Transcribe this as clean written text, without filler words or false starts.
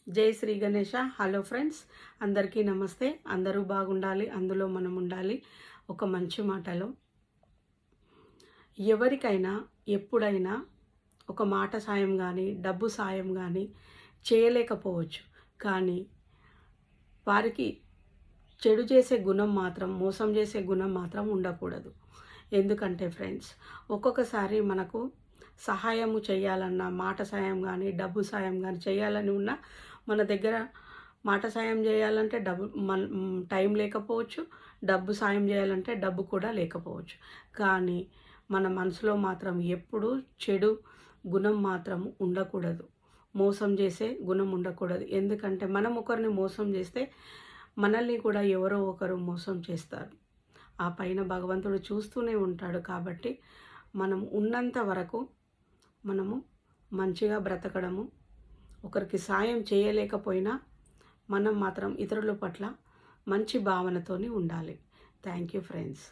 జై Shri Ganesha. Hello friends, అందరికీ నమస్తే. అందరూ బాగుండాలి, అందులో మనం ఉండాలి. ఒక మంచి మాటలో ఎవరికైనా ఎప్పుడైనా ఒక మాట సాయం కానీ డబ్బు సాయం కానీ చేయలేకపోవచ్చు. కానీ వారికి చెడు చేసే గుణం మాత్రం, మోసం చేసే గుణం మాత్రం ఉండకూడదు. ఎందుకంటే ఫ్రెండ్స్, ఒక్కొక్కసారి మనకు సహాయము చేయాలన్నా, మాట సాయం కానీ డబ్బు సాయం కానీ చేయాలని ఉన్నా మన దగ్గర మాట సాయం చేయాలంటే టైం లేకపోవచ్చు, డబ్బు సాయం చేయాలంటే డబ్బు కూడా లేకపోవచ్చు. కానీ మన మనసులో మాత్రం ఎప్పుడూ చెడు గుణం మాత్రం ఉండకూడదు, మోసం చేసే గుణం ఉండకూడదు. ఎందుకంటే మనం ఒకరిని మోసం చేస్తే మనల్ని కూడా ఎవరో ఒకరు మోసం చేస్తారు. ఆ పైన భగవంతుడు చూస్తూనే ఉంటాడు. కాబట్టి మనం ఉన్నంత వరకు మనము మంచిగా బ్రతకడము, ఒకరికి సాయం చేయలేకపోయినా మనం మాత్రం ఇతరుల పట్ల మంచి భావనతోని ఉండాలి. Thank you friends.